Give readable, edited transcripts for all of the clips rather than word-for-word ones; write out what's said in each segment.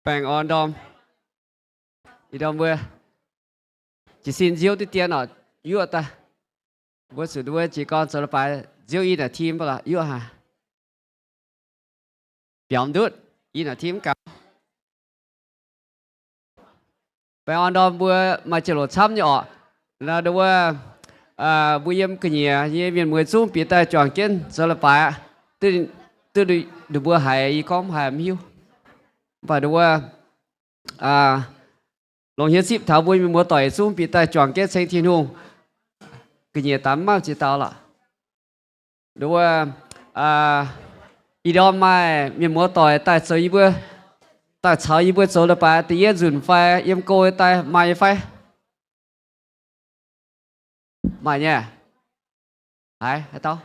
Bang on dom. Idom bữa. Chỉ xin diêu tí tiền ở yêu ta. Bữa sự đuôi chỉ còn sợ là phải diêu y là team bao là yêu hả? Biểu đút y là team cả. Bang on dom bữa mà chỉ lột xăm nhỏ là đuôi bữa yếm cái gì yếm miền mười xuống bị tai chọn kiến sợ là phải từ từ bữa hay con hay miêu và đuôi lòng hiến ship thảo vui mình mua tỏi xuống bị tai chọn kiến sinh thiên hùng cái gì tắm mà chỉ tao là đúng không ý đó mà mình mua tỏi tại sở ý bữa tại sao ý bữa số là phải tự nhiên dùn phải em coi tại mai phải mai nha hay tao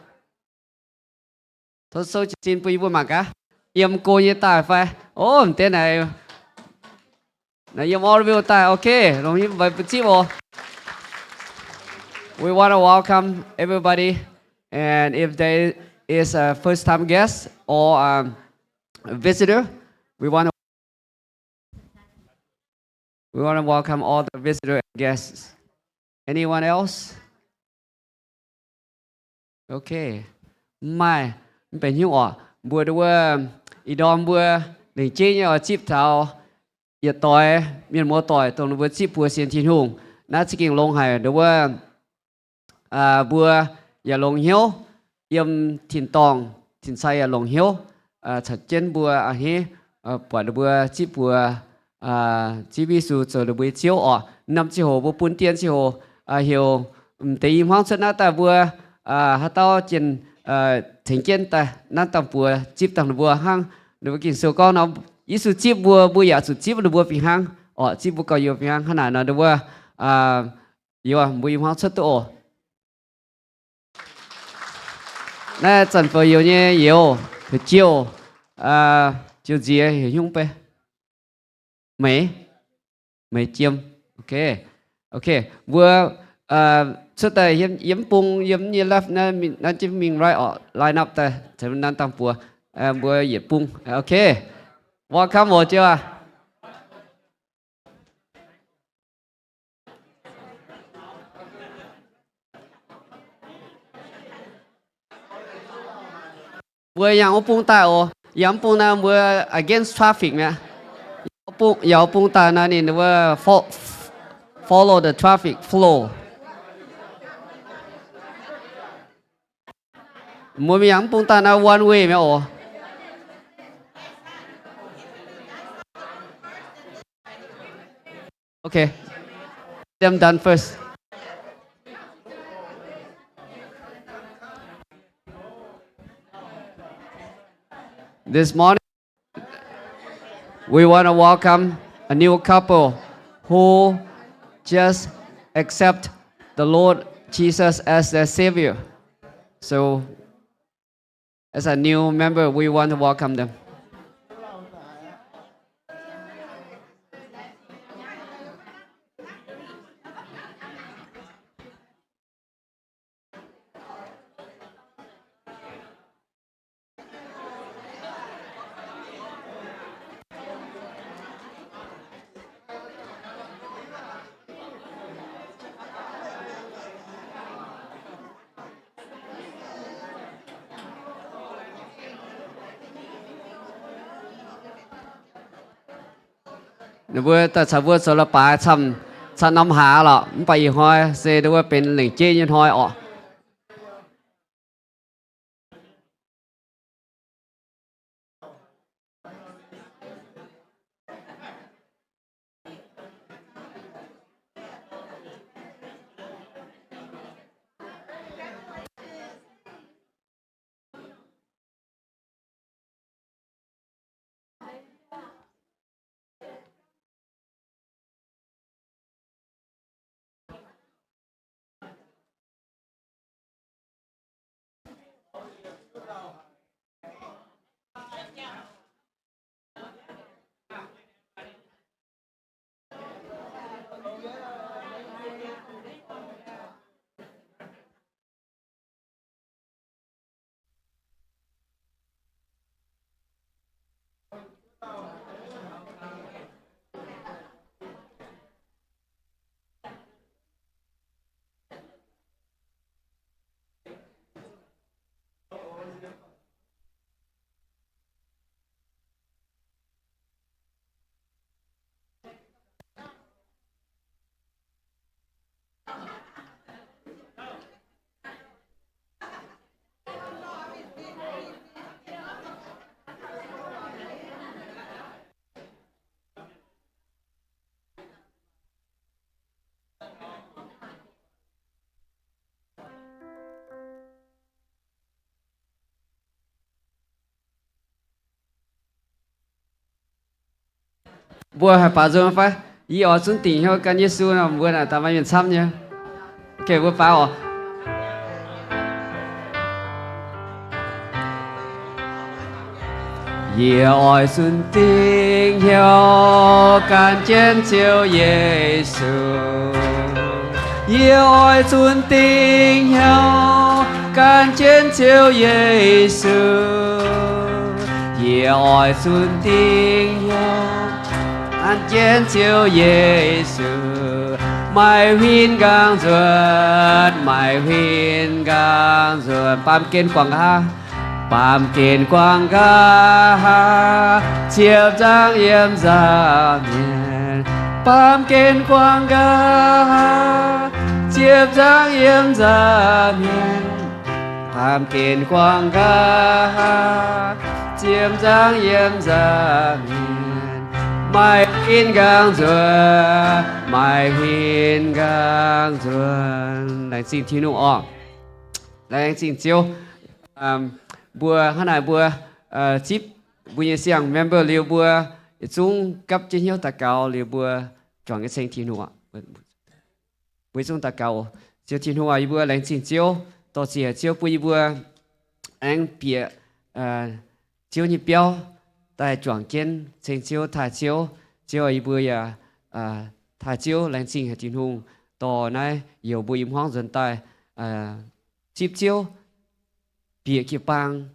thôi số xin bữa bữa mà cả em coi như tại phải ô thế này này em all tại ok rồi như vậy chị bộ we want to welcome everybody and if there is a first time guest or a visitor we want to welcome all the visitor and guests. Anyone else? Okay. Mai, bên hiếu à, bữa đó idom bữa để chơi nhau chip thảo, giờ tỏi miền mua tỏi, tông bữa chip bữa xiên thiên hùng, nãy chỉ kinh long hải đó bữa giờ long hiếu, yếm thiên tòng, thiên sai long hiếu, chặt chân bữa he, bữa bữa chip bữa chỉ ví dụ cho bữa chiếu à, năm chiều hồ bữa bốn tiền chiều hồ, hiểu, tại im hoang sơn ta bữa hát tao trên thành kiến ta nát tầm bùa chip tầm bùa hang nếu kinh số con nó ý số chip bùa bùa giả số chip là bùa phi hang chip bùa có nhiều phi hang khả nó được bùa yêu bùa im hoang xuất tổ nè chẳng phải yêu nhé yêu thì chiều chiều gì hiểu không pe mấy mấy chiêm ok ok bùa so tại yếm bung yếm như left na chỉ mình right line up tại thì mình đang tăng bùa bùa yếm bung ok welcome một chưa bùa yang bung tại yang bung na bùa against traffic nha bung yang bung tại na ni bùa follow the traffic flow mỗi yang bung tại na one way nha okay them done first. This morning, we want to welcome a new couple who just accept the Lord Jesus as their Savior. So, as a new member, we want to welcome them. Nếu ta sẽ vượt số là ba trăm năm hạ là bảy hai sẽ đối với bên lĩnh chế nhân hai bùa hay bà rồi phải ý ở xuống tỉnh hiệu can Giêsu là bùa là tao mới nhận xăm nhá kể bùa phá ở Yêu ơi xuân tình hiệu can trên chiều Giêsu Yêu ơi xuân tình hiệu can trên chiều Giêsu Yêu ơi xuân tình hiệu can trên chiều Giêsu Mai huyên gang ruột mai huyên gang ruột Pam kiên quảng ha Pam kiên quang ca chiều trăng yếm ra miền Pam kiên quang ca chiều trăng yếm ra miền Pam kiên quang ca chiều trăng yếm ra miền Mai huyên gang ruột mai huyên gang ruột Lại xin thiên nụ ọ Lại xin chiêu bùa hôm nay bùa chip bùa như xiang member liều bùa chúng cấp trên hiếu ta cao liều bùa chọn cái sinh thiên hoa bùa chúng ta cao chiếu thiên hoa bùa lãnh xin chiếu tổ chức chiếu bùa bùa anh bịa chiếu như béo tại chọn trên sinh chiếu thả chiếu chiếu bùa thả chiếu lãnh xin hệ thiên hùng tổ này nhiều bùa im hoang dần tại chip chiếu bịa kia bang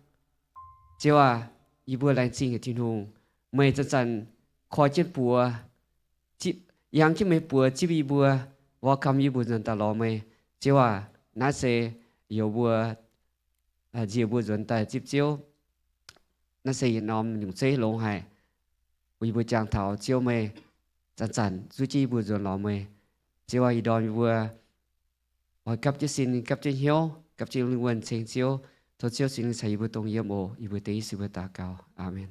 chiều ý bùa lành xin ở thiên hùng mày chân khỏi chết bùa chip yang kia mày bùa chip ý bùa và cầm ý bùa dần ta lo mày chiều nãy sẽ yêu bùa gì bùa dần ta chip chiều nãy sẽ nóm những sẽ lông hại ý bùa chàng thảo chiều mày chân duy trì bùa dần lo mày chiều ý đòn bùa hỏi cấp cho xin cấp trên hiếu cấp trên linh quân trên chiều Thôi chiếu xin thầy bữa tông yếm ổ, bữa tế sư bữa ta cao. Amen.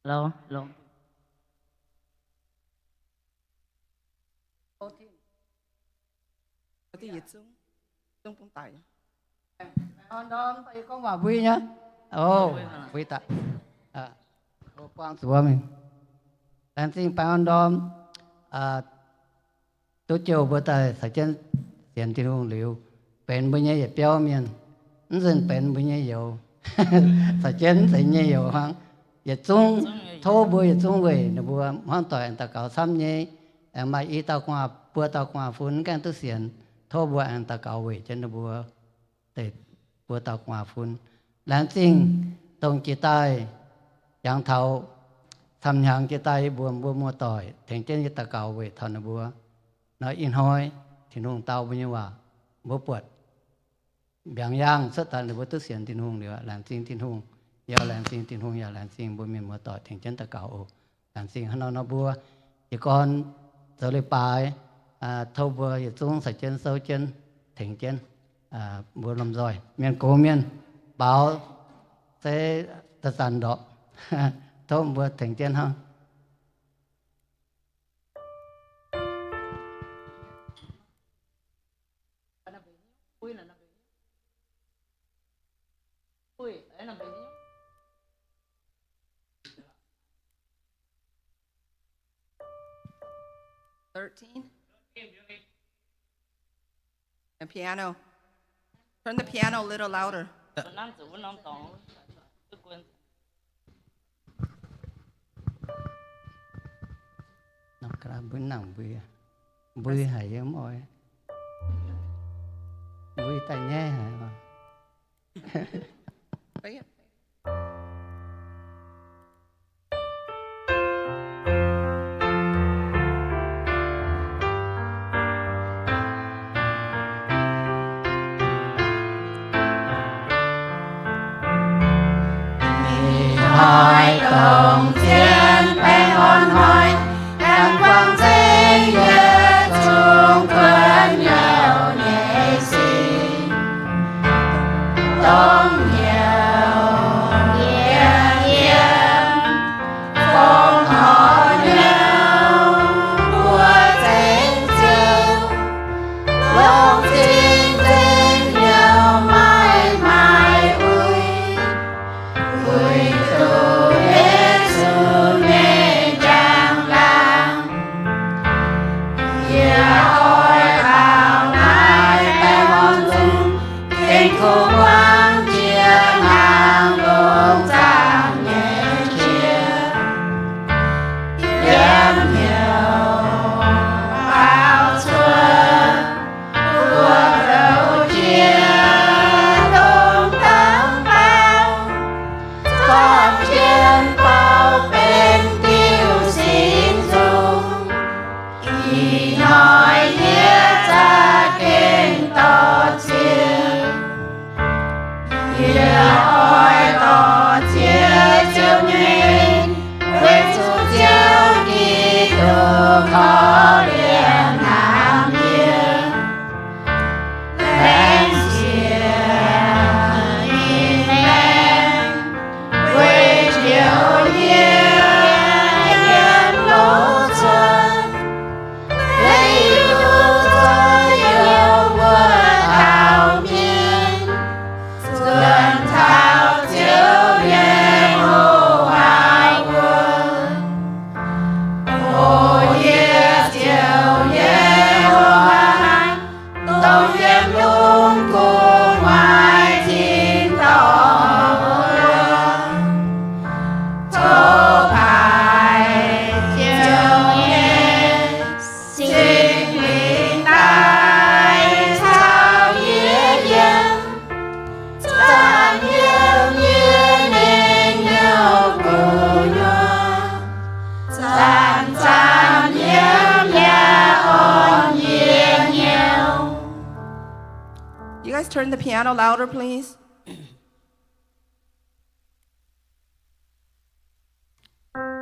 Hello. Thì dịch xuống bông tải. Đó phải có mà vui nhá. Vui ta. Cô quang chúa mình. Đang xin phải đó tôi chiều bữa tại phải chân tiền tiền hùng liu bền bữa nay béo miền dân bền bữa nay dầu phải chân phải nhây dầu hoang giờ chung thô bữa giờ chung về nó bữa hoang tỏi anh ta cào xăm nhây em mai y tao qua bữa tao qua phun cái tôi xiên thô bữa anh ta cào về chân nó bữa để bữa tao qua phun lãng sinh tông chỉ tay giang thầu thầm nhang chỉ tay bữa mua tỏi thành chân người ta cào về thằng nó bữa nói in hoi thì nung tàu bao nhiêu à bố bột bèn giang rất là bố tức xiên tin hùng nữa làm xin tin hùng giờ làm xin tin hùng giờ làm xin bố mình mua tỏi thành chân ta cầu làm xin hắn nó bua thì con rồi lấy bài thâu bua thì xuống sạch chân sâu chân thành chân bua làm rồi miền cố miền báo sẽ ta dàn đó thâu bua thành chân ha And piano. Turn the piano a little louder. Nó cả bữa nằm bươi hay em ơi bươi tay nhé hả hỏi công thiên bay hòn hỏi đang quang danh nhớ chung quân nhau nhẹ xin tông nhiều nhẹ nhàng phong họ nhau bùa danh châu lâu thiên tên nhau mãi mãi ui 也爱多接救你，为主救你都可怜难免，人间一人为救业眼露存，泪如昨有我道面，尊讨救耶和华问，我也救耶和华，都愿用公外听到人，头牌救耶，心灵带草野烟。咱有年年有不远，咱年年on年年。 You guys turn the piano louder, please. Hãy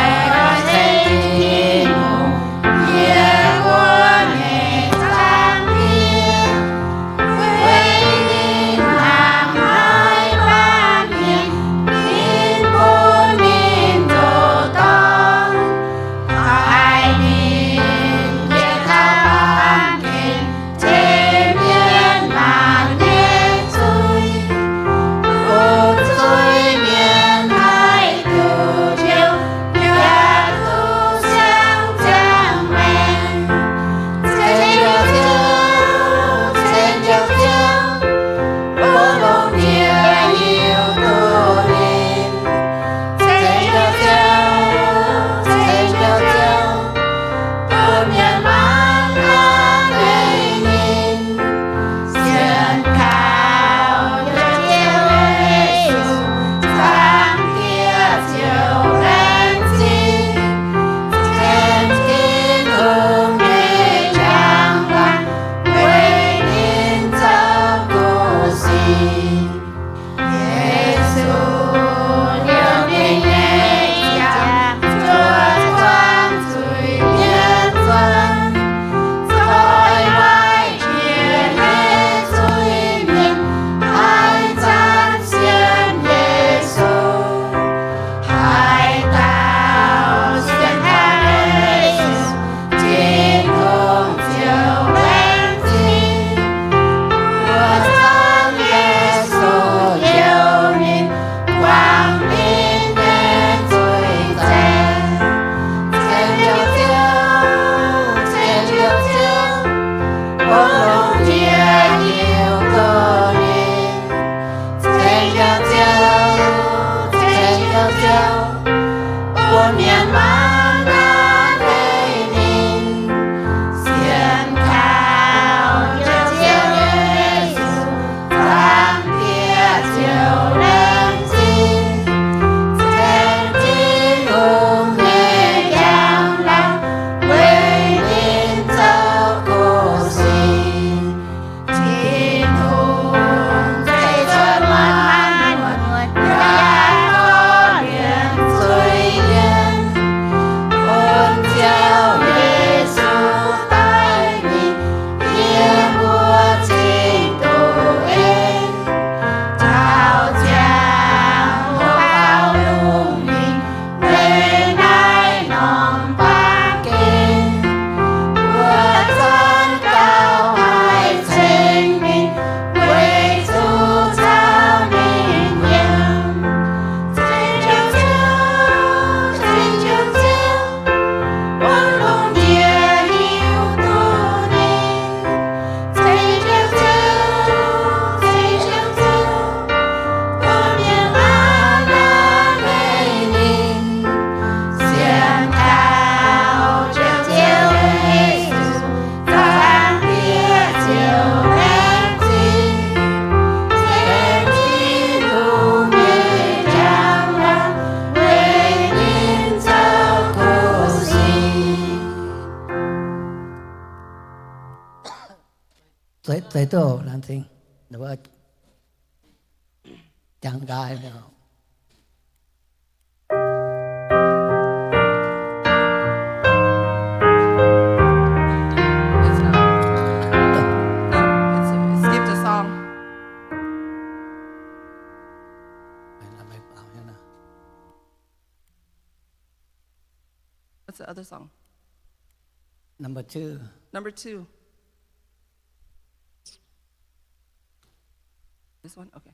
subscribe cho kênh Ghiền Mì Gõ để không bỏ lỡ 最多人生，如果讲解了。It skipped a song. What's the other song? Number 2. Number 2. This one? Okay.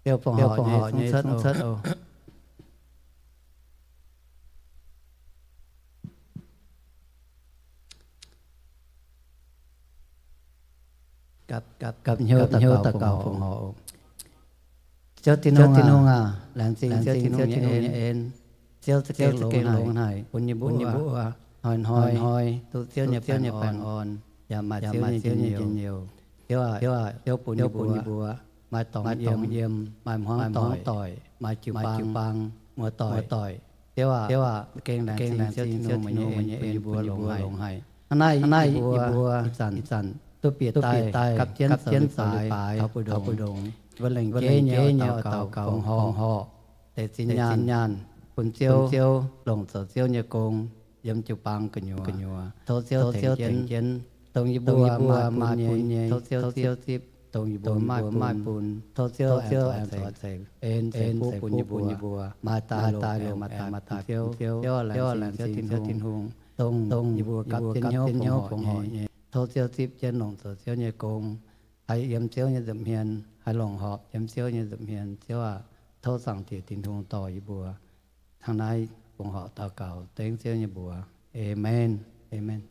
Theo phòng họ như phong thất ô. Cặp nhau tất cả phòng họ. Cho tin hông à, làm gì cho tin hông như em. Cho cái lông này, quân như bố à. Hỏi, tôi tiêu nhập bằng on. Và mà tiêu nhiều. Tiêu bún như bố à. Mai tòng yếm, mai hoang tỏi, mai chịu băng, mua tỏi. Tiêu à, kênh đàn xin cho mình như bùa lồng hay. Anh này bùa dần, tôi biệt tay, cặp chiến sải, thảo bùi đồng. Vẫn lệnh chế nhờ tàu cầu họ, để xin nhàn, quân chiêu, lồng sở chiêu như cùng, yếm chụp bằng cái nhua thâu siêu thành chiến tông y bùa mà nhẹ thâu siêu tiếp tông y bùa mai bùn thâu siêu ăn sạch en bùn y bùa mà ta lô mà ta siêu là siêu tin hùng tông y bùa cắt tin nhau phong họ thâu siêu tiếp chiến lòng siêu nhẹ công hay yếm siêu như dầm hiền hay lòng họ yếm siêu như dầm hiền siêu à thâuสั่งที่tin hùngต่อy bùaทางในphong họ ta cầu tiếng siêu như bùa amen amen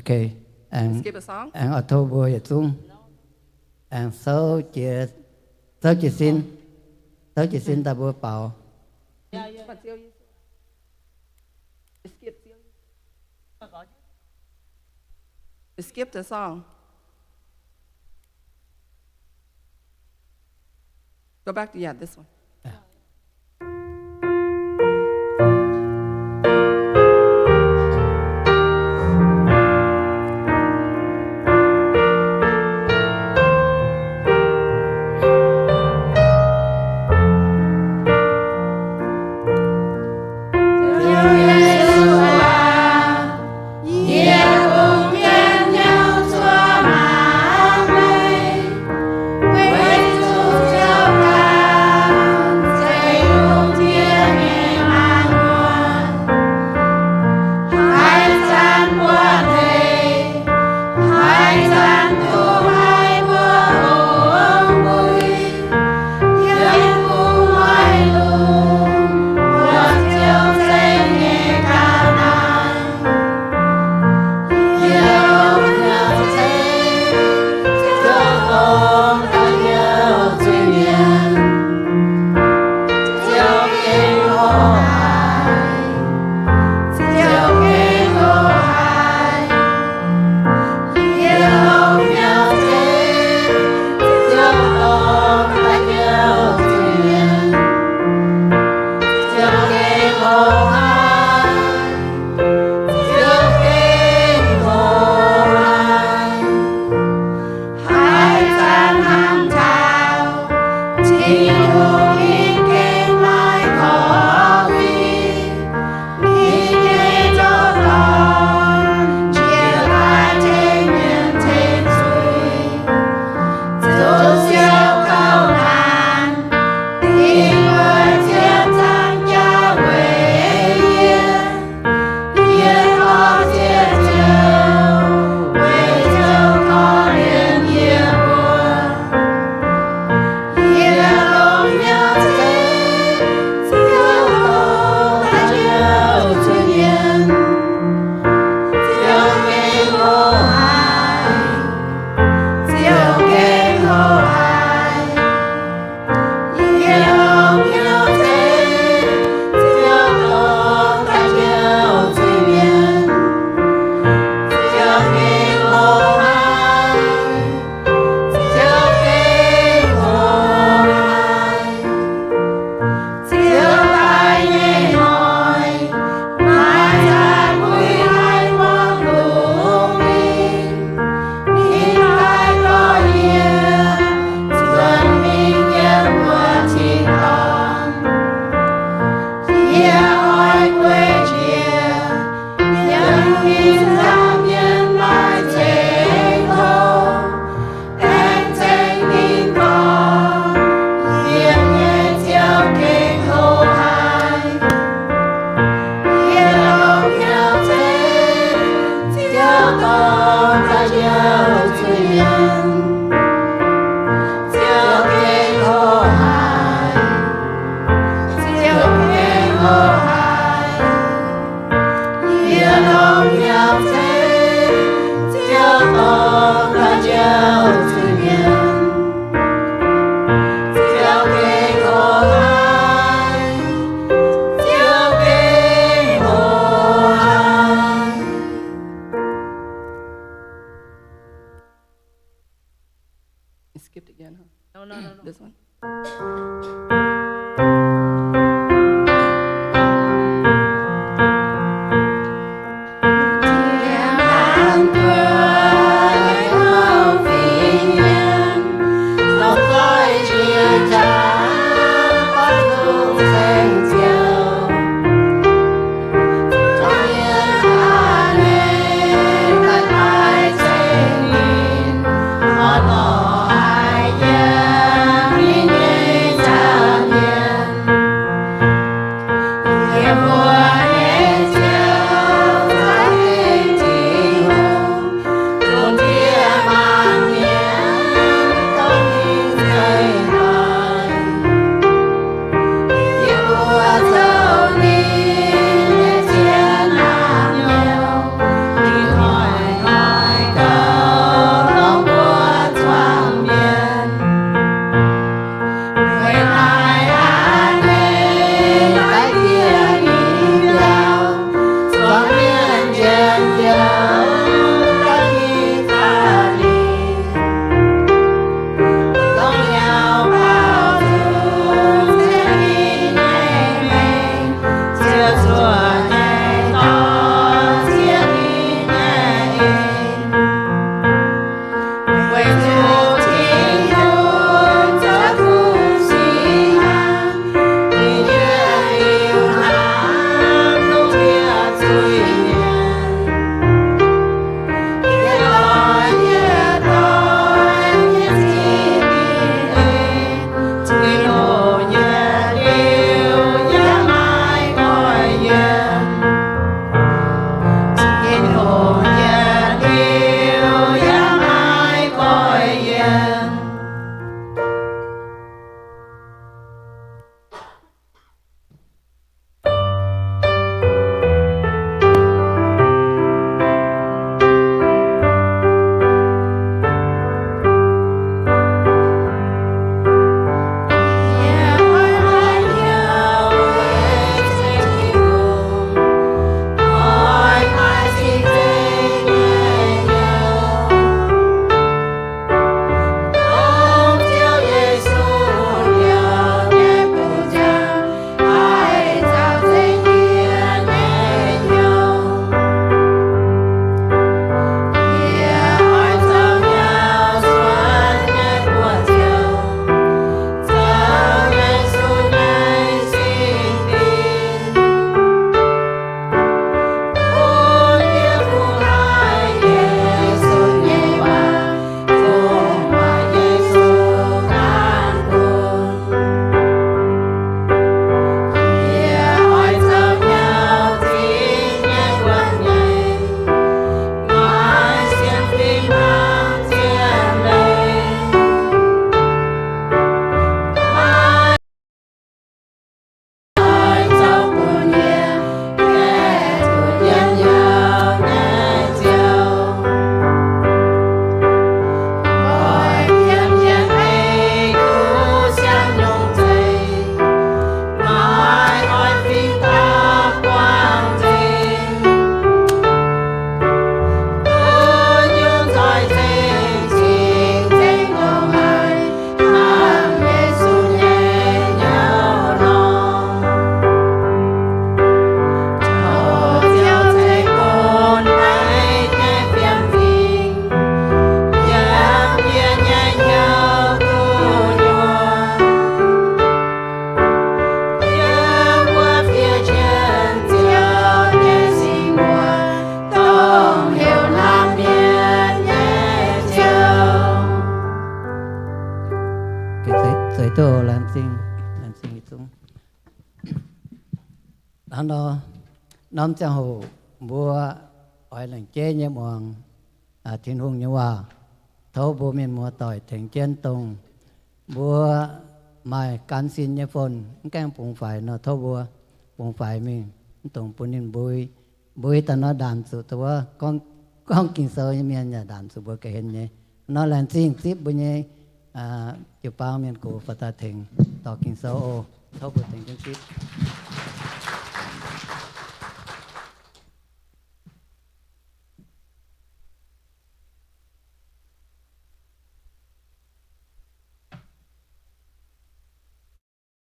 okay Skip a song. and October ya tung and so chỉ xin ta bữa bảo Skip the song. Go back to this one. Hãy subscribe This one. Nam Trang Hồ mua hỏi lần chế nhé mong thiên hùng như hòa thấu bố miền mua tỏi thành trên tùng mua mai can xin nhé phồn cái bụng phải nó thấu bùa bụng phải mình tùng bún nên bùi bùi ta nó đàn sựตัวcon kinh sơ như miền nhà đàn sự bùa cái hình nhé nó là xin tiếp bùi nhé chụp bao miền cổ Phật ta thỉnh tỏ kinh sơ ô thấu bùa thành chân tiếp.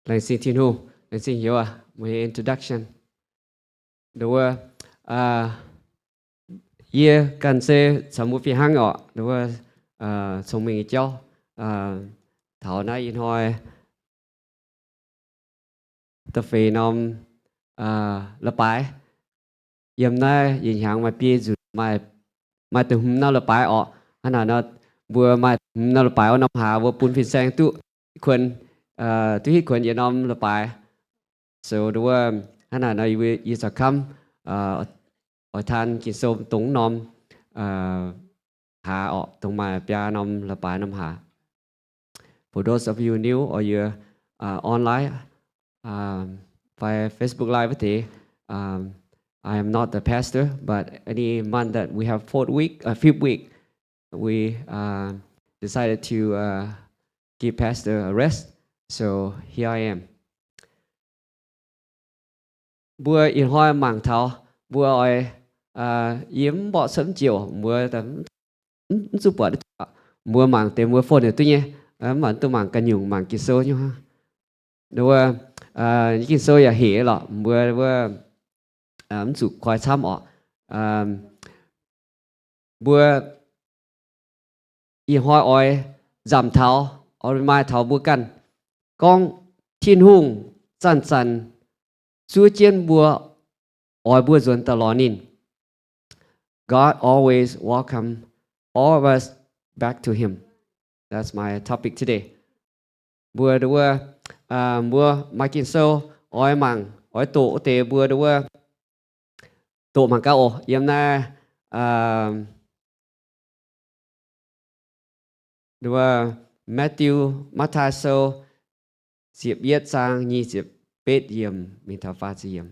Lại xin thiên hu, lại xin hiểu một introduction. Đúng ye cần sẽ sắm một phi hang ọ, đúng sống mình cho thảo nay in hồi tập về nom lập bài yếm nay yên hàng mà bia rụt mà từ hôm nào lập bài ọ anh nó vừa mà nào lập bài ọ năm hà vừa pun phi sang tu quần tu hít quần yên nom lập bài so đúng anh nó you sẽ come ở thanกินส้มตรงนอมหาออกตรงมาปยานอมละปายนอมหา For those of you new or you online via Facebook Live thì I am not the pastor but any month that we have fifth week we decided to give pastor a rest so here I am bữa yên hoa mảng thảo bữa oi yếm bọ sớm chiều mưa tấm giúp bữa mưa mảng tới mưa phun tuy nhiên mà tôi mảng canh nhung mảng kỳ sâu nhau ha đúng những kỳ sâu là hỉ lọ mưa giúp khoai tham ọ bữa yên hoa oi giảm thảo oi mai thảo bữa căn con thiên hùng chăn chăn chúa chiến bữa oi bữa dồn tờ lò nín God always welcome all of us back to Him. That's my topic today. Bữa đó bữa mai kinh sâu oi mảng oi tổ tề bữa đó tổ mảng cao yếm na đó Matthew sâu diệp yết sang nhi diệp bết yếm mình thảo pha yếm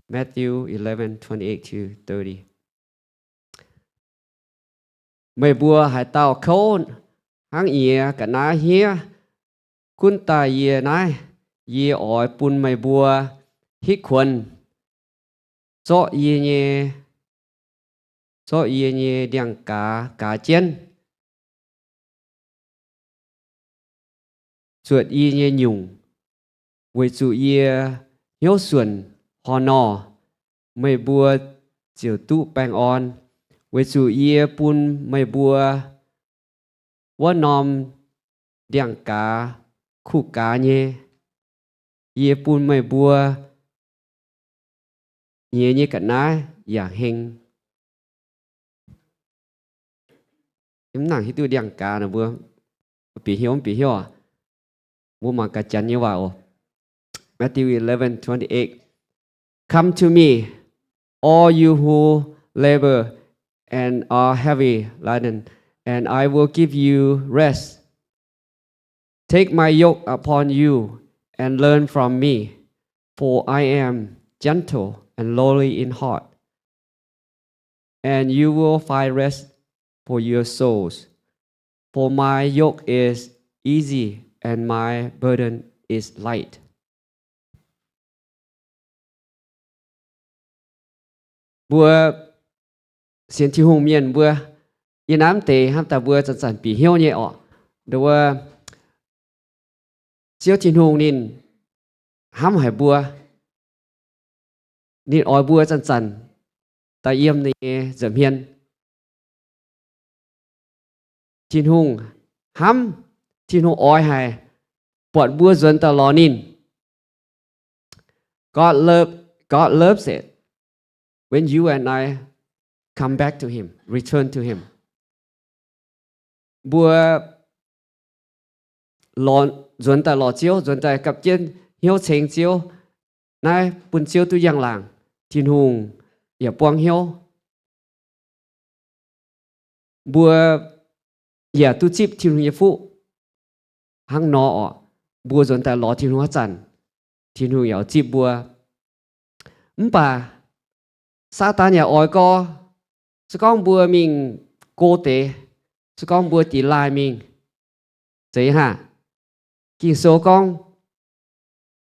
Matthew 11:28-30. Mày bùa hải tàu khôn hang yê cả ná hía kun ta yê nái yê ỏi pun mày bùa hít khuẩn cho yê nhê điang cá chén chuột yê nhê nhung với chủ yê hiếu xuân họ nọ mày bùa chiều tụ bang on với chủ yê pun mày bùa võ nòm điang cá khu cá nhé yê pun mày bùa nhé nhé cả ná giả hình em nàng hít tu điang cá nè bùa bị hiếu à bùa mà cá chăn như vậy Matthew 11:28. Come to me, all you who labor and are heavy laden, and I will give you rest. Take my yoke upon you and learn from me, for I am gentle and lowly in heart, and you will find rest for your souls. For my yoke is easy and my burden is light. Bữa xiên thi hùng miền bữa yên ám tề ham ta bữa chăn chăn bị hiếu nhẹ ọ đâu chiếu thiên hùng nín hám hải bữa nín ói bữa chăn chăn ta yếm này dầm hiền thiên hùng hám thiên hùng ói hải bọn bữa dần ta lò nín God loves it when you and I come back to Him, return to Him. Bữa dồn ta lò chiếu, dồn ta cặp trên hiếu chênh chiếu, nay bún chiếu tu giang làng, thiên hùng, ya buông hiếu. Bữa ya tu chip thiên hùng ya phụ, hang nọ, bữa dồn ta lò thiên hùng chăn, thiên hùng ya chip bữa. Bà Satan ya oi co sẽ con bùa mình cô tế sẽ con bùa tỷ lại mình thế hả kỳ số con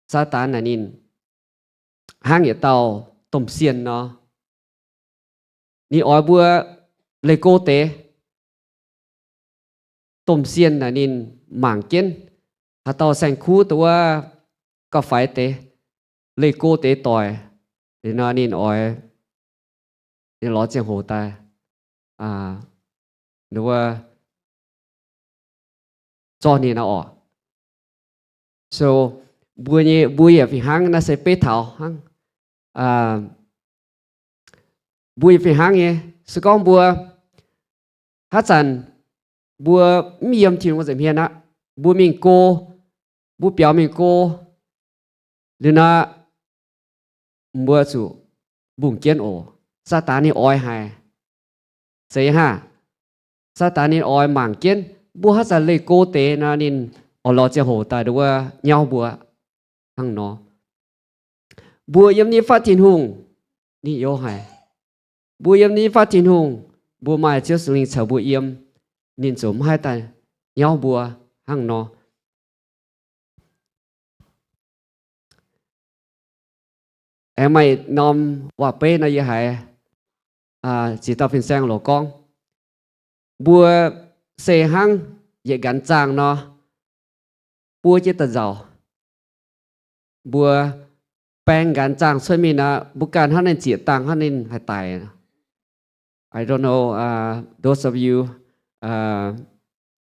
Satan là nhìn hang ya tàu tôm xiên nó ni oi bùa lấy cô tế tôm xiên là nên mảng kiến hà tàu sang khuตัวก็ไฟเตะเลยโกเตะต่อยเดี๋ยวนั้นออยเดี๋ยวล้อเจียงโหตายหรือว่าจอนี่นะออก so bùi phía hang nó sẽ bế thảo hang bùi phía hang nhé sự con bùa hát dần bùa miệng thì nó sẽ hiện á bùa mình cô bùa biểu mình cô nên là bùa chủ bùng kiến ổ sa tá ni oi hài sẽ ha sa tá ni oi mảng kiến bùa hát dần lấy cô tế na nên ở lò chơi hồ tại đó nhau bùa hăng nó bùa yếm ni phát thiên hùng ni yếu hài bùa yếm ni phát thiên hùng bùa mai chưa xử lý chở bùa yếm nên sớm hai tay nhau bùa hăng nó em mày nom hòa bê na như hài chỉ tao phiền sang lỗ con bùa xe hăng dễ gắn chàng nó bùa chỉ tận giàu bùa bèn gắn chàng xuôi mình bùa can hắn nên chỉ tăng hắn nên hay tài I don't know those of you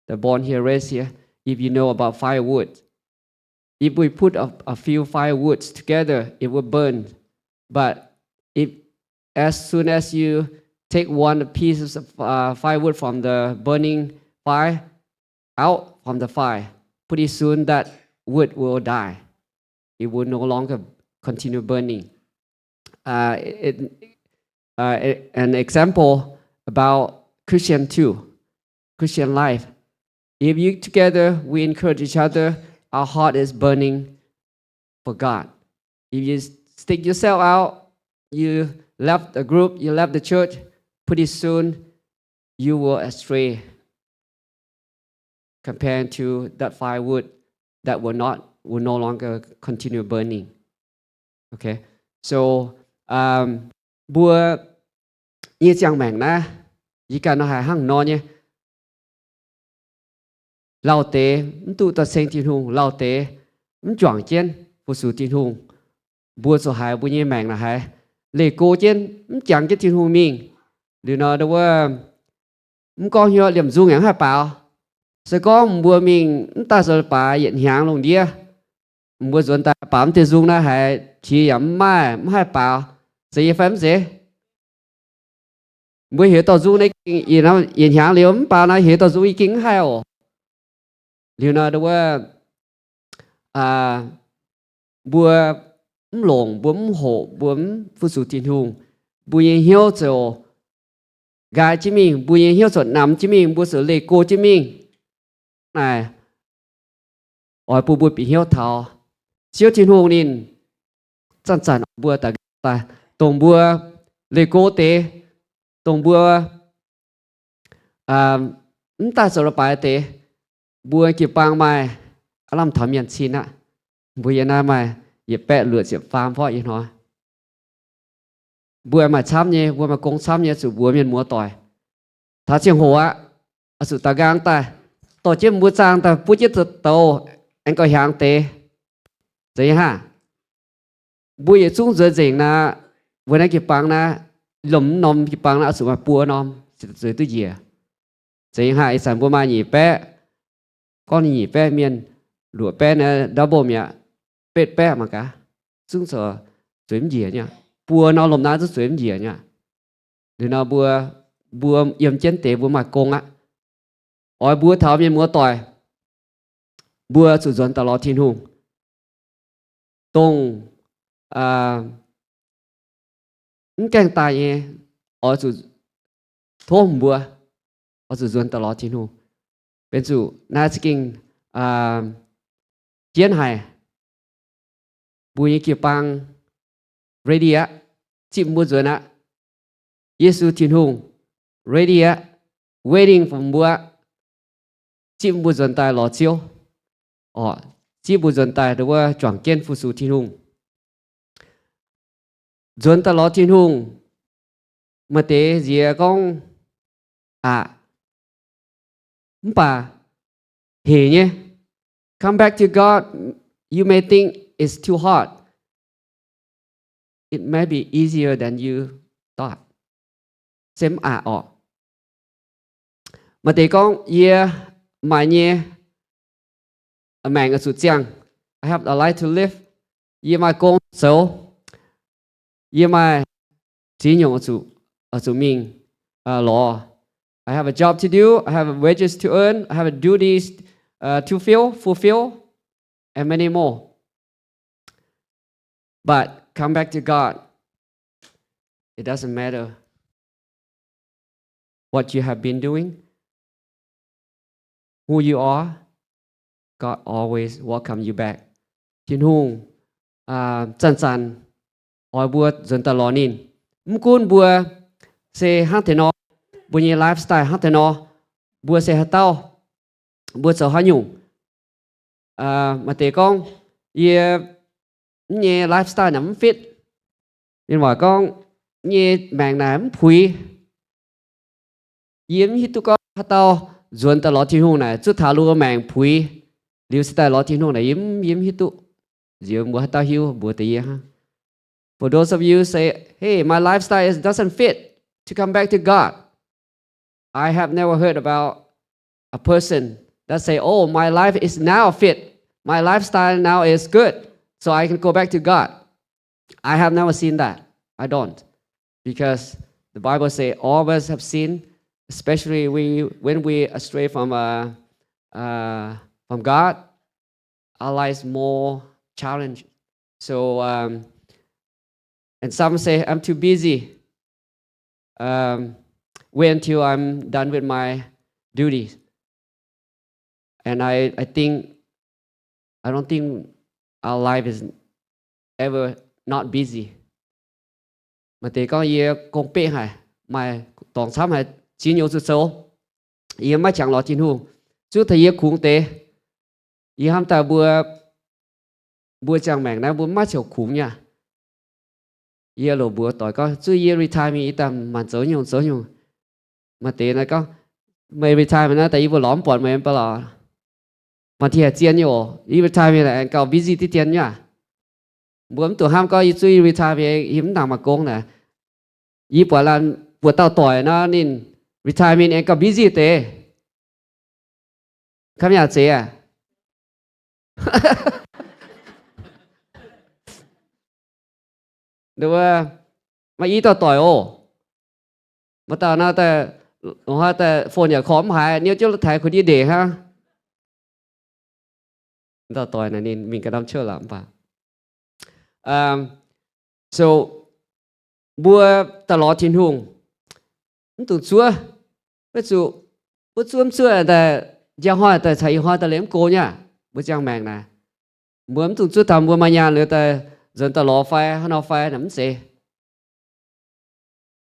the born here raised here if you know about firewood if we put a few firewoods together it will burn but if as soon as you take one piece of firewood from the burning fire out from the fire pretty soon that wood will die. It will no longer continue burning. An example about Christian too, Christian life. If you together, we encourage each other, our heart is burning for God. If you stick yourself out, you left the group, you left the church, pretty soon you will astray compared to that firewood that will no longer continue burning. Okay, so bùa như chẳng mảng na, chỉ cần nó hài hăng nó nhé. Lao tế, tụ ta sinh thiên hùng, lao tế, chọn trên, phụ sự thiên hùng. Bùa số hài bùa như mảng là hài, lệ cô trên, chẳng cái thiên hùng mình. Điều nào đâu có hiểu liềm dung ngắn hả bảo. Sẽ có bùa mình ta sẽ bà hiện hàng lùng đĩa bùa dồn ta bám thì dung na hay chỉ ấm mai hai bảo sẽ phép dễ bùa hiểu tao dung này hiện hàng liếm bảo này hiểu tao dung ý kính hai ổ liều nào đâu bùa lồng bùa hộ bùa phụ sự thiên hùng bùa hiểu cho gái chứ mình bùa hiểu cho nam chứ mình bùa sự lệ cô chứ mình này ở bùa bị hiếu thảo chiếu thiên hùng nên chân chân bùa ta tổng bùa lệ cô tế tổng bùa ta sợ bài tế bùa kịp bang mai làm thẩm nhận xin á bùa yên na mai dễ bẹ lựa dễ phàm phó yên nói bùa mà chăm nhé bùa mà công chăm nhé sự bùa miền múa tỏi thà chiang hồ á sự ta gang ta tổ chức mua trang ta bút chết tàu anh có hàng tế vậy ha bùi xuống dưới rình na vừa nãy kịp bằng na lồng nôm kịp bằng na sự mà bùa nôm dưới tư gì vậy ha ý sản bùa mà nhỉ bé con nhỉ bé miền lụa bé na double mẹ bết bé mà cả xuống sở dưới gì nhá bùa nó lồng na rất dưới gì nhá rồi nó bùa yếm chén tế bùa mà công á ôi bùa thảo miền múa tỏi bùa sử dụng tao lo thiên hùng tông càng tài nhé ở sử thôm bùa ở sử dụng tao lo thiên hùng bên chủ na skin chiến hài bùa như kiểu bang ready á chim bùa rồi nè Giêsu thiên hùng ready á waiting for bùa chim bùa dần tài lò chiếu chim bùa dần tài đúng không chọn kiên phụ sự thiên hùng dần tài lò thiên hùng mà tế gì con bà hề nhé. Come back to God. You may think it's too hard. It may be easier than you thought. Xem ọ. Mà tế con ye mai nhé mạng ở sụt giang. I have a life to live. Ye mai công xấu. Ye mai chỉ nhung ở sụt mình law. I have a job to do. I have wages to earn. I have duties to fulfill, and many more. But come back to God. It doesn't matter what you have been doing, who you are. God always welcome you back. Thiên hùng chân oi bua dân ta lo nín. Mkun bua se hát thế nó, bua như lifestyle hát thế nó, bua se hát tao, bua sợ hát nhung. Mà tế con ye nghe lifestyle nắm fit, nên mà con nghe mạng nắm phui, yếm hít tu con hát tao, dân ta lo thiên hùng này, chút thả luôn mạng phui, liu sẽ ta lo thiên hùng này yếm hít tu, dương bua hát tao hiu bua tế ha. For those of you say, hey, my lifestyle doesn't fit to come back to God. I have never heard about a person that say, oh, my life is now fit. My lifestyle now is good, so I can go back to God. I have never seen that. I don't. Because the Bible says all of us have sinned, especially when we astray from God, our life is more challenging. So, and some say, I'm too busy. Wait until I'm done with my duties. And I don't think our life is ever not busy. Mà tế có gì công bệ hay, mà tổng sám hay chỉ nhiều sự xấu. Ý mà chẳng lo tin hùng. Chú thầy ý khủng tế. Ý hàm ta bùa chẳng mẹng na bùa mắt chiều khủng nha. Ý lộ bùa tỏi có chú ý retire mi ý tầm mà dấu nhung. Mà tế này có mày retire na tại ý bùa lõm bọt mày em bà lò. Mà thì chiên nhiều, ý retire mi là anh cao busy tí tiền nha. Bữa tụi ham có ý chú ý retire mi hiếm nào mà công nè. Ý bùa là bùa tao tỏi nó nên retire mi anh cao busy tế. Khám nhà chế à? Đúng không? Mà ý tao tỏi ô. Mà tao nào ta phone nhà khóm hại, nếu chứ thầyคนนี้เด็กฮะ tao tỏi này nên mình cái đâm chưa làm bà. So bua ta lo thiên hùng. Tụi chúa, bây giờ bữa chúa ta giang hoa ta thấy hoa ta lém cô nha, bữa giang mèn nè. Bữa tụi chúaทำ bữa mai nhà nữa ta dân ta lo phai, nó phai nắm xe.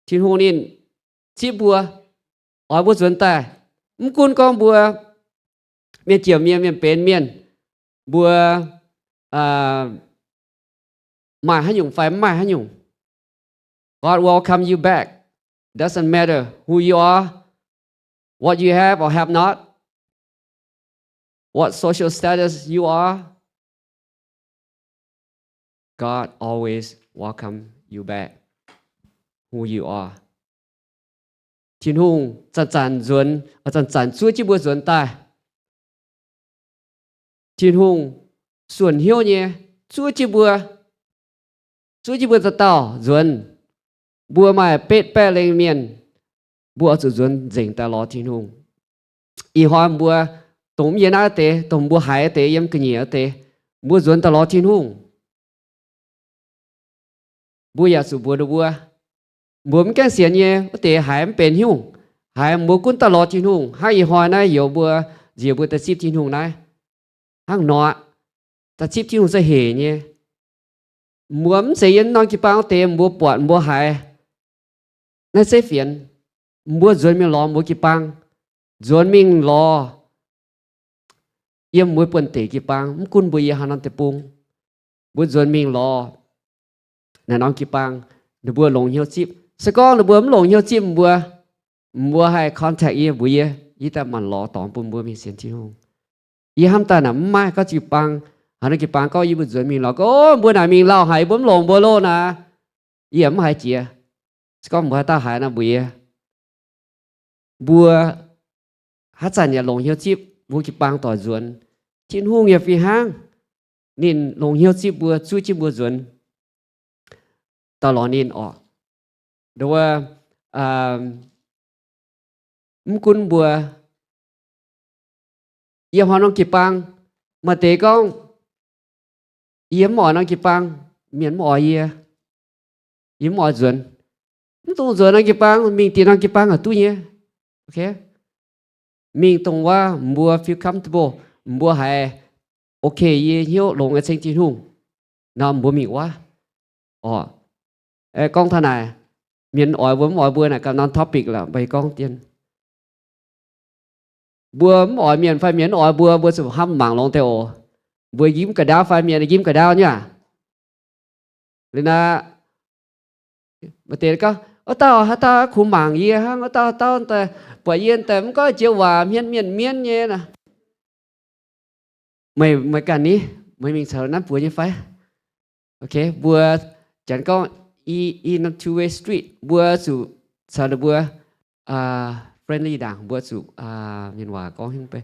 Thiên hùng nên chỉ bua, ở bữa dân ta, mकुन con bua miền chiều miền bên miền bua mà hay nhung phải mà hay nhung. God welcome you back. Doesn't matter who you are, what you have or have not, what social status you are. God always welcome you back, who you are. Thiên hùng chăn chúa chỉ bùa duẩn tai. Thiên hùng xuân hiếu nhé, chúa chỉ bùa ta tao duẩn. Bùa mai pet lên miền, bùa chủ duẩn dành ta lo thiên hùng. Y hoa bùa tổng yên á tế, tổng bùa hải tế yếm cái nhẹ tế, bùa duẩn ta lo thiên hùng. Bùa ya su bùa đồ bùa. Bùa mình cái xiên nhé, tế hải em bền hùng. Hải bùa cũng ta lo thiên hùng. Hai y hoa này yếu bùa, dìa bùa ta ship thiên hùng này. Hàng nọ, ta ship thiên hùng sẽ hề nhé. Bùa mình sẽ yên non kì bao tế, bùa bọt, bùa hải. Nó sẽ phiền. Bùa duẩn mình lo bùa kì băng. Duẩn mình lo. Yếm bùa bùa tế kì băng. Mkun bùa yê hà năn tế bùng. Bùa duẩn mình lo. Nè non kì băng. Nó bùa lồng hiếu chip. Sẽ có nó bùa lồng hiếu chip bùa hay contact yê bùa yê. Yê ta màn lo tỏng bùa mình xiên thiên hùng. ý ham ta nằm mai có chịu bằng hắn nói chịu bằng có ý bữa rồi mình lo có bữa nào mình lao hại bấm lồng bơ lô nè ý ấm hại chị có bữa ta hại na bữa hát sản nhà lồng hiếu chip bữa chịu bằng tỏi ruộng chín hung nghiệp vì hang nên lồng hiếu chip bữa chui chip bữa ruộng tao lo nên đối mukun bùa yếm họ nông kịp bằng mà tế con yếm mỏ nông kịp bằng miễn mỏ yếm mỏ dần tung dần nông kịp bằng mình tiền nông kịp bằng ở tu nhé ok mình tung qua bùa feel comfortable bùa hay ok ye hiếu lồng ở trên chín hùng nào bùa mình quá con thằng này miễn với mọi bùa này còn non topic là bày con tiền bùa mọi miền phải miền bùa sự hâm mảng lòng theo bùaยิ้มกระดาษphải miềnยิ้มกระดาษnhá nên là mà tiền có tao khủng mảng gì ha taoแต่ปล่อยเย็นแต่มันก็เจียวว่าเมียนเนี่ยนะไม่กันนี้ไม่มีสารนั้นบùa như phải ok bùa chẳng có in a two way street bùa sự sao được bùa friendly đảng bữa chủ nhân hòa có không phải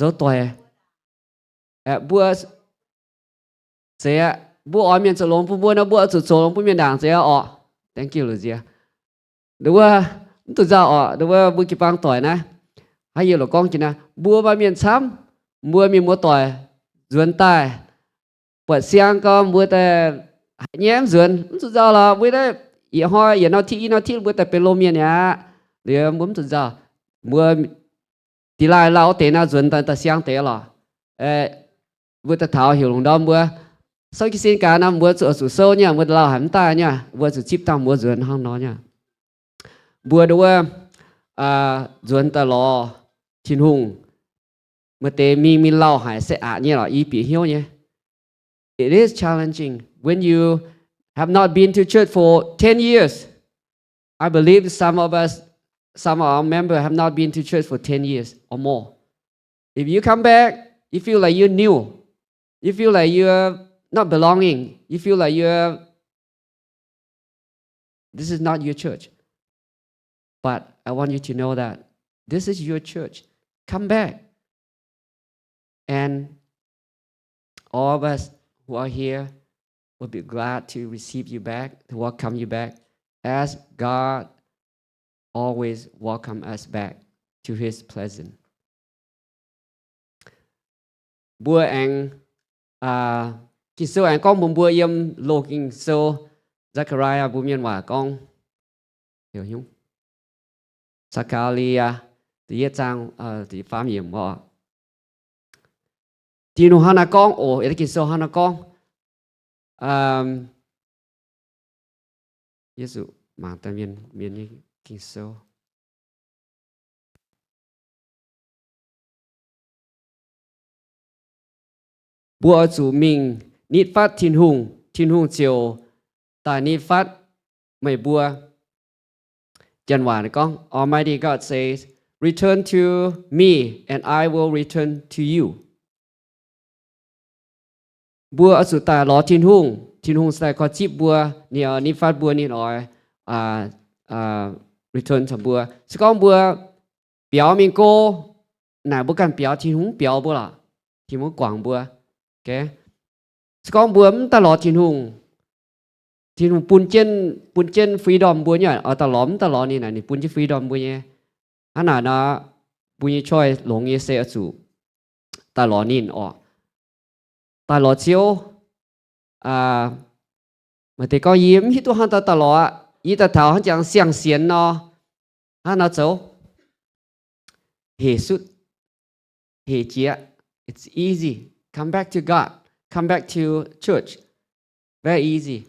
dấu tòe bữa sẽ bữa ở miền sầu lông bữa nó bữa chủ sầu lông miền đảng sẽ thank you là gì đúng không tôi ra đúng không bữa kịp bang tòe nè hay giờ là con chỉ nè bữa ba miền sắm bữa miền mua tòe duyên tai bữa sáng có bữa tai nhém duyên tôi ra là bữa đấy giờ hoa giờ nó thi bữa tai pelo miền nhá để muốn tự do mua đi lại lao tiền nào chuẩn ta sáng tế là vừa ta thảo hiểu lòng đó mua sau khi xin cả năm mua sổ sâu nha mua lao hẳn ta nha mua sổ chip tao mua chuẩn không nó nha mua đúng chuẩn ta lo chín hùng mà tế mình lao hải sẽ như là ý bị hiếu nhé it is challenging when you have not been to church for 10 years. I believe some of our members have not been to church for 10 years or more. If you come back, you feel like you're new. You feel like you're not belonging. You feel like this is not your church. But I want you to know that this is your church. Come back. And all of us who are here will be glad to receive you back, to welcome you back, as God always welcome us back to His presence. Bữa anh khi xưa anh có một bữa yếm lô kinh sâu Zachariah bùa miền hòa con hiểu không? Zachariah thì yết trang thì phám yểm họ. Thì nó hana con cái kinh sâu hana con. Giêsu mang ta miền như kinh sâu. Bùa chủ mình nít phát thiên hùng chiều tại nít phát mày bùa chân hòa này con. Almighty God says, return to me and I will return to you. Bùa ở chủ tại ló thiên hùng sai có chip bùa nít phát bùa nít nói return to bùa. Sẽ con bùa biểu mình cô nãy bùa cần biểu thiên hùng biểu bùa là thiên hùng quảng bùa. Okay. Con bướm ta lọ thiên hùng bún trên freedom bữa nhỉ ở ta lọ này này bún trên freedom bữa nhỉ anh nào nó bún như chơi lồng như xe chủ ta lọ nín ta lọ chiếu mà thì có yếm hít tu han ta lọ ý ta thảo hắn chẳng xiang xiên nó hắn nó xấu hệ sút hệ chia it's easy. Come back to God. Come back to church. Very easy.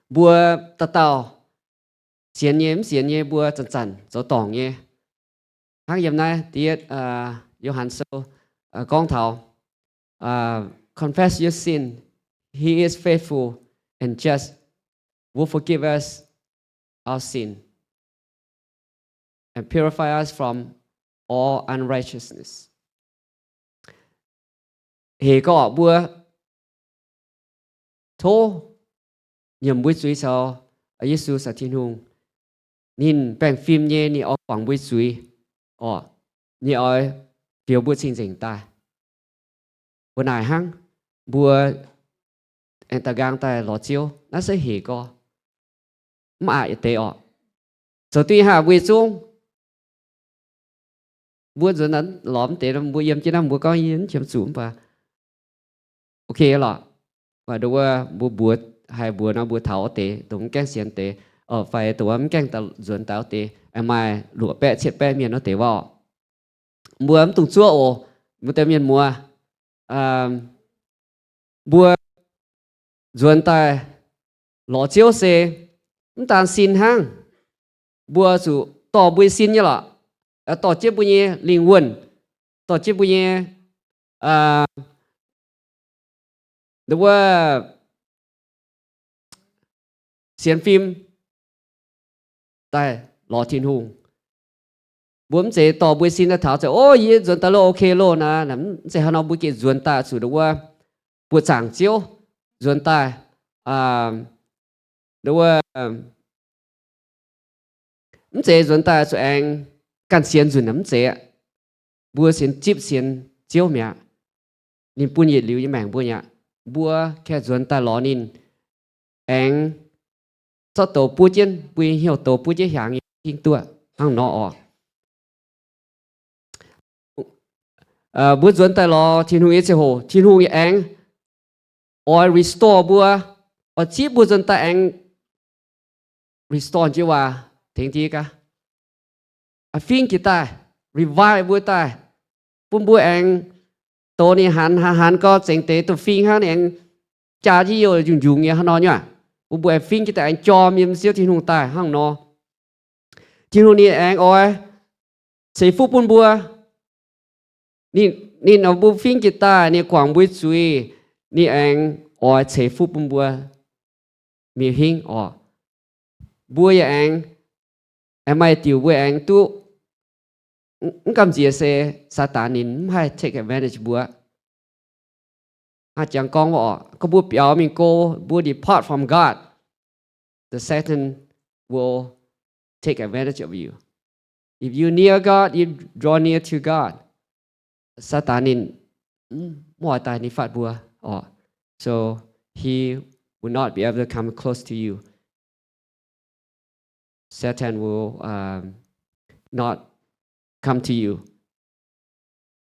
Bùa tao xiên nhé bùa chân dấu tỏng nhé. Hàng dầm này tiết Johann Sô con thảo confess your sin. He is faithful and just will forgive us our sin and purify us from all unrighteousness. hệ có bữa thô nhầm bữa suy sao Giêsu sa thiên hùng nhìn bèn phim nhé ni ở quảng bữa suy ni ở phiếu bữa sinh dành ta bữa này hăng bữa anh ta gang ta lọ chiếu nó sẽ hệ có mà ai tế sau tuy hạ bữa xuống bữa rồi nó lõm tế làm bữa yếm chứ năm bữa có yếm chấm xuống và ok là và đâu bữa bữa hai bữa nó bữa tháo tế tụng keng xiên tế phải tụng keng ta dồn táo tế em mai lụa bẹ chết bẹ miền nó tế vào bữa em tụng chúa bữa tế miền mùa bữa dồn ta lọ chiếu xe chúng ta xin hang bữa chủ tỏ bữa xin như là tỏ chiếc bữa nhé linh quân tỏ chiếc bữa nhé đâu xem phim tại lò thiên hùng bướm sẽ tỏ bữa xin là thảo sẽ ý dồn ta lô ok lô na nắm sẽ hắn nó bữa kia dồn ta chủ đâu bữa chẳng chiếu dồn ta đâu sẽ dồn ta cho anh can xiên dồn nắm sẽ bữa xiên chip xiên chiếu mẹ nên bữa nhiệt liu như mảng bữa nhạ bữa khe dồn ta lò nên anh cho tổ bữa trên bữa hiểu tổ bữa trên hàng hình tua hàng nọ bữa dồn ta lò thiên hùng sẽ hồ thiên hùng anh restore bữa chip bữa dồn ta anh restore chứว่าถึงที่กะphiên kita revive bữa ta bữa anhตัวนี้หันก็เสียงเตะตัวฟิงฮะเนี่ยจ่าที่อยู่ยุ่งๆเนี่ยฮะนอนเนี่ยบุบฟิงที่แต่จอมีมันเสียที่นุ่งตายห้างนอที่นุ่งนี่เองเสียฟุบบัวนี่เอาบุฟิงที่ตายเนี่ยกวางบุยซุยนี่เองเสียฟุบบัวมีหิงบัวเองไม่ติวบัวเองตู้กำจีเสซาตานินไม่ take advantage บัวอาจารย์กองว่าก็บัวเปียวมิงโกบัว depart from God the Satan will take advantage of you if you near God you draw near to God ซาตานินมัวตายในฝัดบัวso he will not be able to come close to you Satan will not come to you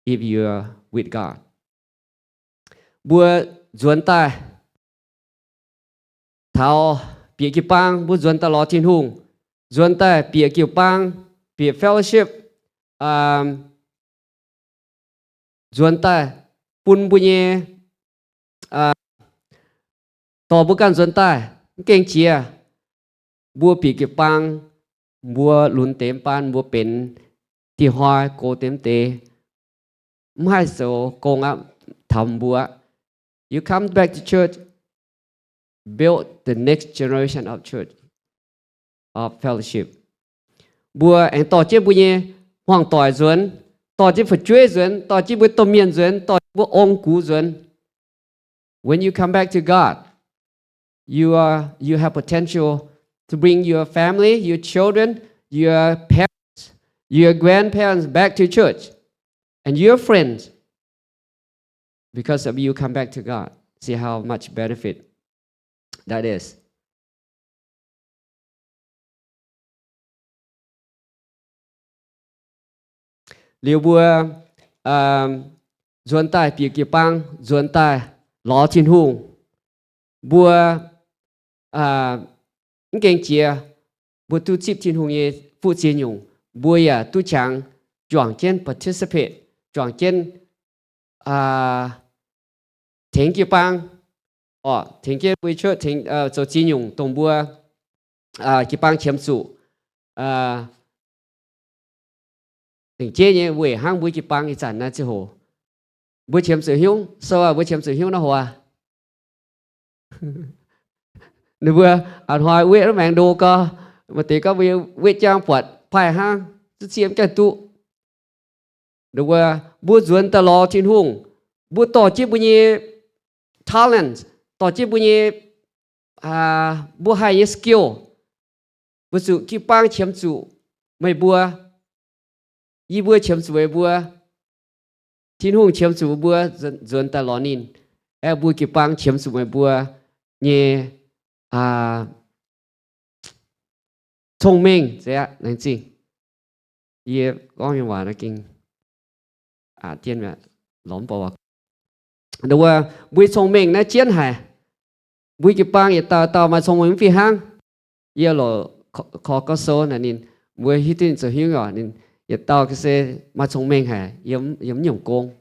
if you are with God. Bữa dồn ta thảo bịa kiệp bang bữa dồn ta lò thiên hùng dồn ta bịa kiệp bang bịa fellowship dồn ta pun bữa nhé tỏ bữa can dồn ta keng chia bữa bịa kiệp bang bữa lún tém pan bữa penที่หอยโกเต็มเตไม่โซโกงอ่ะทำบัว you come back to church build the next generation of church of fellowship บัวเอ็งต่อเจ็บบัวเนี่ยห่วงต่อยส่วนต่อเจ็บฝัดช่วยส่วนต่อเจ็บบัวต้มเมียนส่วนต่อบัวองกูส่วน when you come back to God you have potential to bring your family your children your parents your grandparents back to church and your friends because of you come back to God. See how much benefit that is. Liu bua dồn tai bịa kiệp bang dồn tai ló thiên hùng bua keng chia bua tu chip thiên hùng ye phụ chiến nhung bùa tu chẳng chọn trên participate chọn trên tiếng kia bang tiếng kia bùi chốt tiếng cho chi nhung tổng bùa kia bang chiếm chủ tiếng chế nhé bùi hang bùi kia bang cái chẳng na chứ hồ bùi chiếm chủ hiếu sao bùi chiếm chủ hiếu nó hồ nếu bùa hỏi bùi nó mang đồ cơ mà tí có bùi trang phật phải hang chiếm cái tụ đúng không bữa dồn ta lò thiên hùng bua tỏ chi bua nhé talent tỏ chi bua nhé bua hai nhé skill bua sự khi bang chiếm chủ mày bua y bua chiếm chủ mày bua thiên hùng chiếm chủ bua dần ta lò nín bua khi bang chiếm chủ mày bua nhé thông minh thế ạ nên gì ye có những hòa nó kinh tiên mà lõm bỏ đúng không bui thông minh nó chiến hài bui cái bang ye tao mà thông minh phi hang ye lo khó có số này nên bui hít tin sở hữu rồi nên ye tao cái xe mà thông minh hài yếm nhung công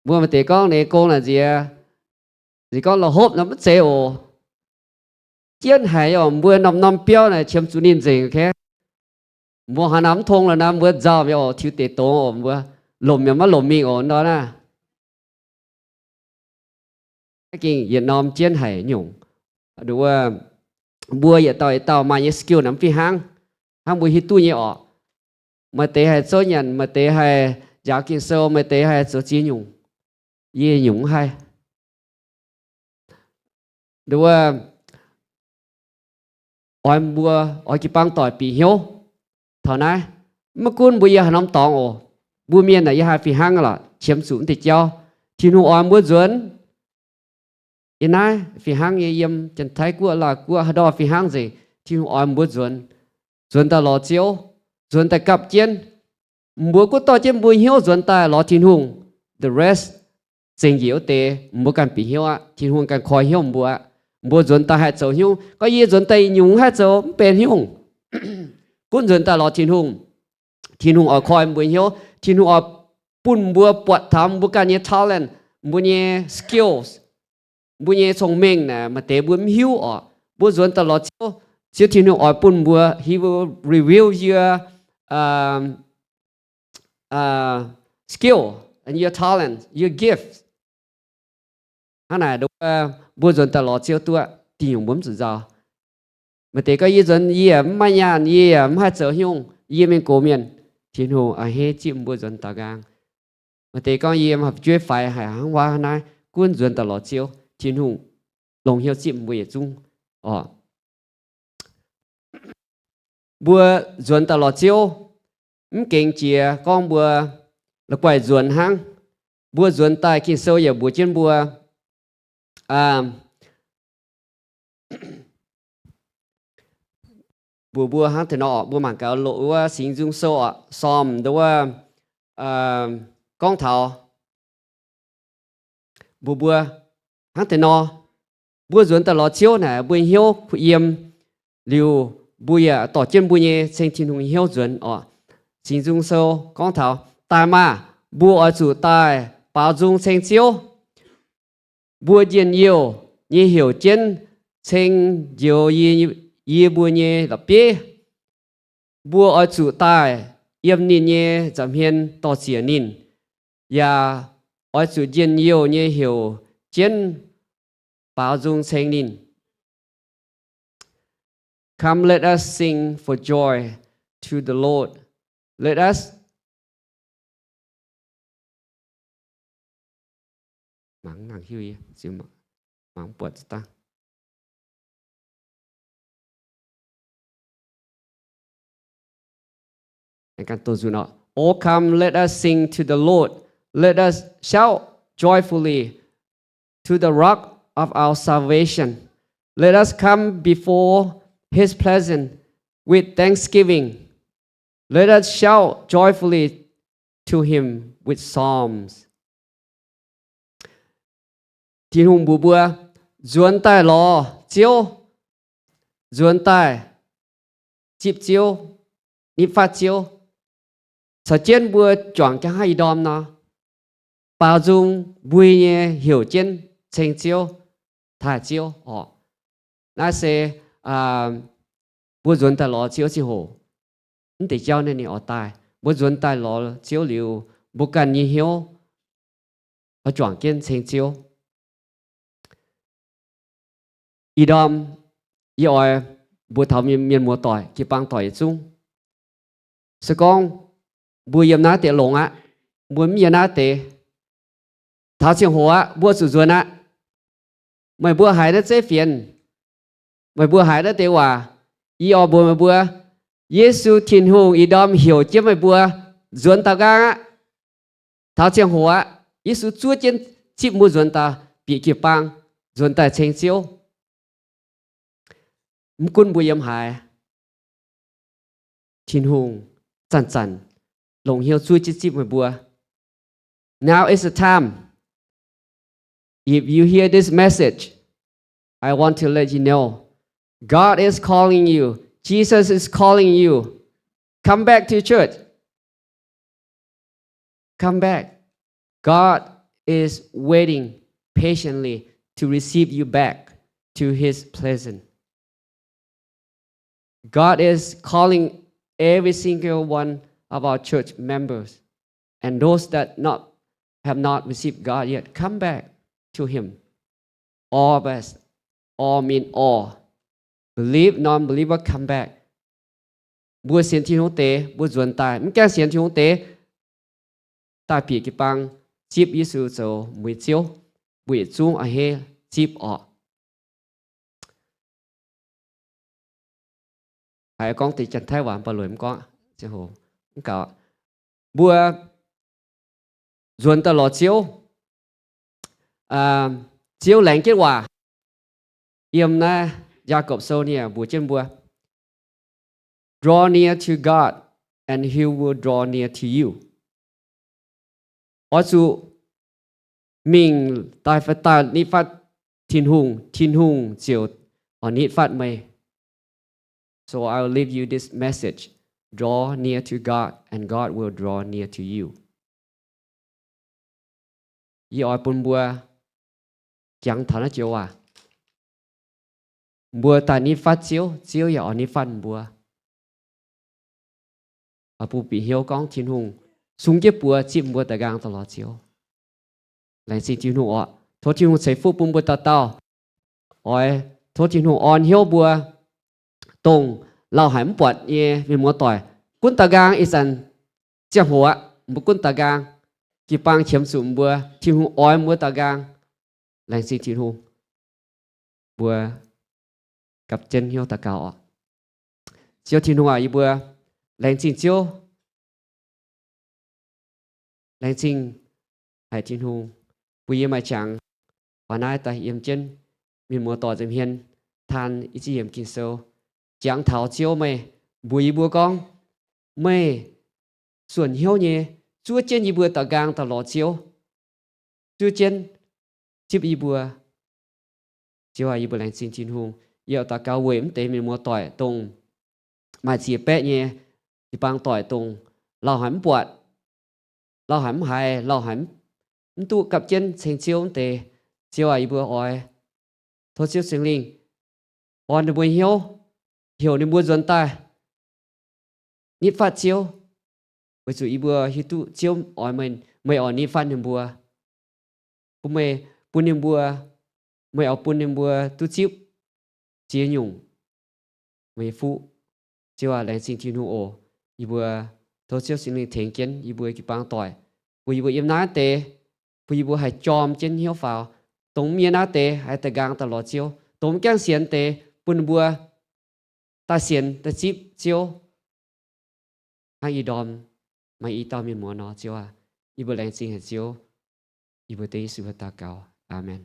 bui mà để con này công là gì à gì con là hốp nó mất xe ồ chiến hài ở bui năm标này chiếm chủ nín gì cái mua hà nắm thông là nam bữa giờ bây giờ thiếu tế tố ổn bữa lồm mà lồm mình ổn đó nè cái kinh Việt Nam chiến hải nhung đúng không bữa giờ tao mà những skill nắm phi hang bữa hít tu nhẹ mà tế hay số nhận mà tế hay giá kinh sâu mà tế hay số chi nhung ye nhung hay đúng không oi bữa oi cái băng tỏi bị hiếu thọ này mà cún bây giờ nắm tòng ồ bùa miên là hai phi hang là chiếm xuống thì cho thì nu oi bữa duyên yên này phi hang yếm chân thái của là của đó phi hang gì thì nu oi bữa duyên ta lò chiếu duyên ta cặp chiến bữa của to chiến bùi hiếu duyên ta lò thiên hùng the rest sinh diệu tê bữa cần bị hiếu á thiên hùng cần khỏi hiếu bữa duyên ta hay châu hiếu có gì duyên ta nhung hay châu bên hiếu cũng dần ta lo thiên hùng ở coi bùi hiếu thiên hùng ở bùn bùa bọt tham bùa cái nhé talent bùa nhé skills bùa nhé thông minh nè mà tế bùa hiếu ở bùa dần ta lo chiếu thiên hùng ở bùn bùa he will reveal your skill and your talent your gift anh này đúng bùa dần ta lo chiếu tua thiên hùng bấm tự do mà tế có ý dân ý mà nhàn ý mà trở hông ý mình cố miền thiên hồ hết chim bùa dân ta gang mà tế có ý mà chuyên phải hải hàng hoa này quân dân ta lọ chiếu thiên hồ lòng hiệu chim bùa chung bùa dân ta lọ chiếu kinh chìa con bùa là quài dân hang bùa dân ta khi sâu giờ bùa trên bùa bùa hang thì nó bùa mảng cáo lỗ sinh dung sâu xòm đúng con thảo bùa hang thì nó bùa duyên ta lọ chiếu này bùa hiếu phụ yếm liu bùa tỏ trên bùa nhé sinh thiên hùng hiếu duyên sinh dung sâu con thảo tai mà bùa ở chủ tai bảo dung sinh chiếu bùa diện nhiều như hiểu trên sinh nhiều ye bùa nhé là bế bùa ở chủ tài yếm nín nhé giảm hiền tỏ xỉa nín và ở chủ diện nhiều nhé hiểu chiến bảo dung sinh nín. Come let us sing for joy to the Lord. Let us mắng nàng hiu chứ mắng bột ta. Oh, come, let us sing to the Lord. Let us shout joyfully to the rock of our salvation. Let us come before His presence with thanksgiving. Let us shout joyfully to Him with psalms. Thiên hùng bùa bùa, duyên tai lò chiếu, duyên tai chịp chiếu, nịp phát chiếu. Sở trên bùa chọn cho hai đom nó bao dung bùi nhé hiểu trên thành chiếu thả chiếu nó sẽ bùa dồn ta lọ chiếu chi hồ nhưng để cho nên ở tài bùa dồn ta lọ chiếu liu bùa cần như hiếu ở chọn trên thành chiếu y đom y oi bùa thảo miền mùa tỏi kỳ băng tỏi chung sự con bùi yếm ná tiệt lồng á muốn miền á tế tháo chiang hóa bua sụt ruột á mày bua hải đất dễ phiền mày bua hải đất tế hòa y ở bua mày bua Giêsu thiên hùng y đom hiểu chứ mày bua ruột ta gang á tháo chiang hóa Giêsu chúa trên chip mua ruột ta bị kịp băng ruột ta chênh chiếu quân bùi yếm hải thiên hùng chăn chăn lòng hiếu chúa chip mày bua. Now is the time. If you hear this message, I want to let you know God is calling you. Jesus is calling you. Come back to church. Come back. God is waiting patiently to receive you back to His presence. God is calling every single one of our church members and those that have not received God yet. Come back to Him. All of us, all mean all. Believe, non-believer, come back. Bua xiên thiên hữu tế, bua duẩn tài. Mình kêu xiên thiên hữu tế. Ta bị cái băng chip Giêsu cho mùi chiếu. Bùi chung ở hê chip ọ. Hãy con tí chân thái hoàn bà lùi mình có. Chứ hồ. Mình cáo. Bua duẩn ta lọ chiếu. Chiếu lãnh kết quả. Yếm na Jacob sâu nè bùa chân bùa. Draw near to God and He will draw near to you. Also, mình tại phải tại nít phát thiên hùng chiều ở nít phát mày. So I will leave you this message. Draw near to God and God will draw near to you. Yi oi pun bùa chẳng thà nó chiều à. Bùa tại nít phát chiếu ở nít phát bùa. Ở bù bị hiếu con thiên hùng sung chế bùa chìm bùa tại gang tao lọ chiếu. Lại xin thiên hùng ọ. Thố thiên hùng xây phụ bùm bùa tao. Ôi thố thiên hùng on hiếu bùa tông lao hải bọt ye vì mua tỏi. Quân tà gang is an chiang hùa. Một quân tà gang kì bang chiếm sụm bùa thiên hùng oi mua tà gang. Lại xin thiên hùng bùa cặp chân hiếu tà cao ọ. Chiếu thiên hùng ọ y bùa lãnh trình chiếu lãnh trình hải thiên hùng bùi yếm ai chẳng hòa nai ta yếm chân mình mua tỏ dùm hiền than ý chí yếm kinh sâu chẳng thảo chiếu mày bùi bùa con mày xuân hiếu nhé chúa chân y bùa tà gang tà lọ chiếu chúa chân chip y bùa chiếu ai y bùa lãnh trình thiên hùng yêu ta cao quếm tế mình mua tỏi tông mà chỉ bé nhé thì bang tỏi tùng lao hẳn bọt lao hẳn hài lao hẳn tụ cặp chân thành chiếu tề chiếu ai bữa oi thôi chiếu sinh linh on được bùi hiểu nên bùa dần tai nít phát chiếu với chủ ý bùa hi tụ chiếu oi mình mày ở nít phát nên bùa bùa mày bùn nên bùa mày ở bùn nên bùa tụ chiếu chia nhung mày phụ chiếu à lãnh sinh thiên hùng ổ y bùa thô chiếu sinh linh thiện kiến y bùa kì bang tỏi bùa y bùa yếm ná tê bùa y bùa hãy chòm chân hiếu phào tống miên ná tê hãy tà gang tà lọ chiếu tống keng xiên tê bùn bùa ta xiên ta chip chiếu hãy y đòm mà y tao miên mùa nó chiếu à y bùa lãnh sinh hãy chiếu y bùa tê y sư ta cao. Amen.